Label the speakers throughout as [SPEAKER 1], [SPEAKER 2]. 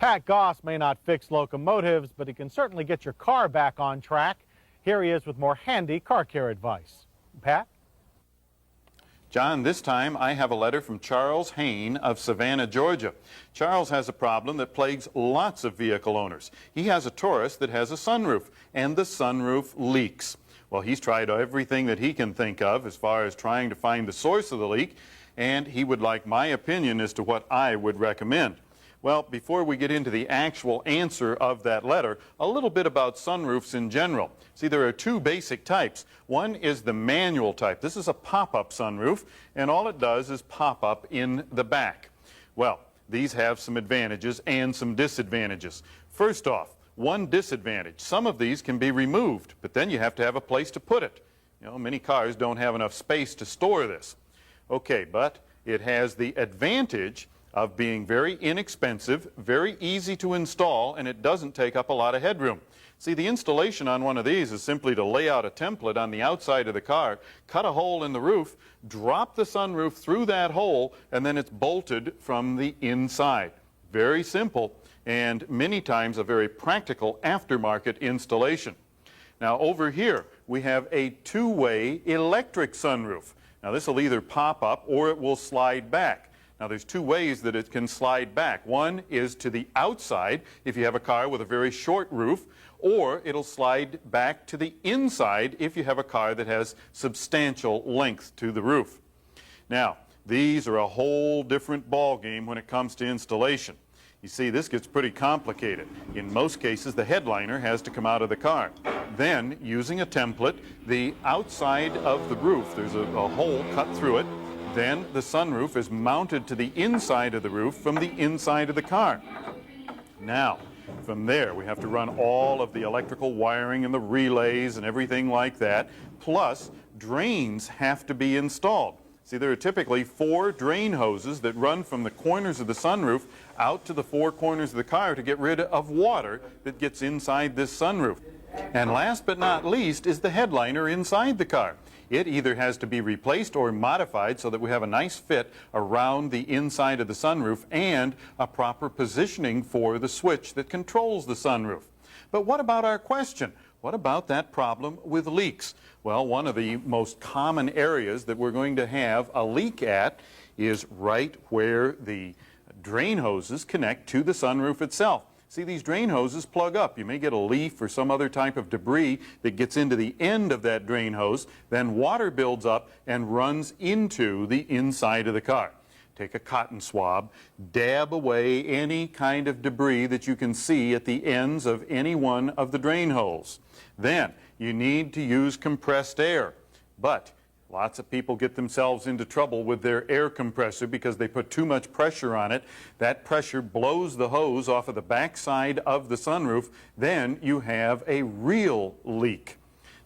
[SPEAKER 1] Pat Goss may not fix locomotives, but he can certainly get your car back on track. Here he is with more handy car care advice. Pat?
[SPEAKER 2] John, this time I have a letter from Charles Hain of Savannah, Georgia. Charles has a problem that plagues lots of vehicle owners. He has a Taurus that has a sunroof, and the sunroof leaks. Well, he's tried everything that he can think of as far as trying to find the source of the leak, and he would like my opinion as to what I would recommend. Well, before we get into the actual answer of that letter, a little bit about sunroofs in general. See, there are two basic types. One is the manual type. This is a pop-up sunroof, and all it does is pop up in the back. Well, these have some advantages and some disadvantages. First off, one disadvantage. Some of these can be removed, but then you have to have a place to put it. You know, many cars don't have enough space to store this. Okay, but it has the advantage of being very inexpensive, very easy to install, and it doesn't take up a lot of headroom. See, the installation on one of these is simply to lay out a template on the outside of the car, cut a hole in the roof, drop the sunroof through that hole, and then it's bolted from the inside. Very simple, and many times a very practical aftermarket installation. Now over here, we have a two-way electric sunroof. Now this will either pop up or it will slide back. Now there's two ways that it can slide back. One is to the outside if you have a car with a very short roof, or it'll slide back to the inside if you have a car that has substantial length to the roof. Now these are a whole different ball game when it comes to installation. You see, this gets pretty complicated. In most cases, the headliner has to come out of the car. Then, using a template, the outside of the roof, there's a hole cut through it. Then the sunroof is mounted to the inside of the roof from the inside of the car. Now, from there, we have to run all of the electrical wiring and the relays and everything like that. Plus, drains have to be installed. See, there are typically 4 drain hoses that run from the corners of the sunroof out to the 4 corners of the car to get rid of water that gets inside this sunroof. And last but not least is the headliner inside the car. It either has to be replaced or modified so that we have a nice fit around the inside of the sunroof and a proper positioning for the switch that controls the sunroof. But what about our question? What about that problem with leaks? Well, one of the most common areas that we're going to have a leak at is right where the drain hoses connect to the sunroof itself. See, these drain hoses plug up. You may get a leaf or some other type of debris that gets into the end of that drain hose, then water builds up and runs into the inside of the car. Take a cotton swab, dab away any kind of debris that you can see at the ends of any one of the drain holes. Then you need to use compressed air, but lots of people get themselves into trouble with their air compressor because they put too much pressure on it. That pressure blows the hose off of the backside of the sunroof. Then you have a real leak.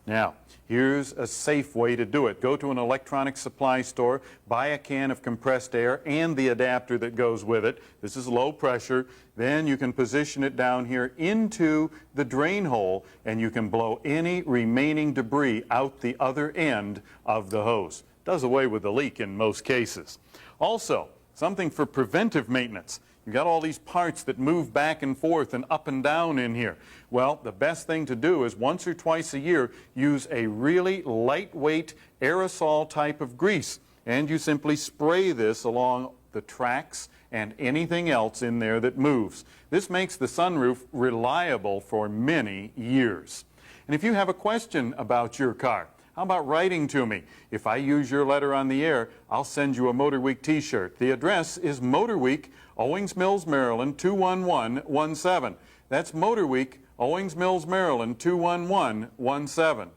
[SPEAKER 2] Now, here's a safe way to do it. Go to an electronic supply store, buy a can of compressed air and the adapter that goes with it. This is low pressure. Then you can position it down here into the drain hole and you can blow any remaining debris out the other end of the hose. Does away with the leak in most cases. Also, something for preventive maintenance. You've got all these parts that move back and forth and up and down in here. Well, the best thing to do is once or twice a year use a really lightweight aerosol type of grease, and you simply spray this along the tracks and anything else in there that moves. This makes the sunroof reliable for many years. And if you have a question about your car, how about writing to me? If I use your letter on the air, I'll send you a Motorweek t-shirt. The address is Motorweek, Owings Mills, Maryland, 21117. That's Motorweek, Owings Mills, Maryland, 21117.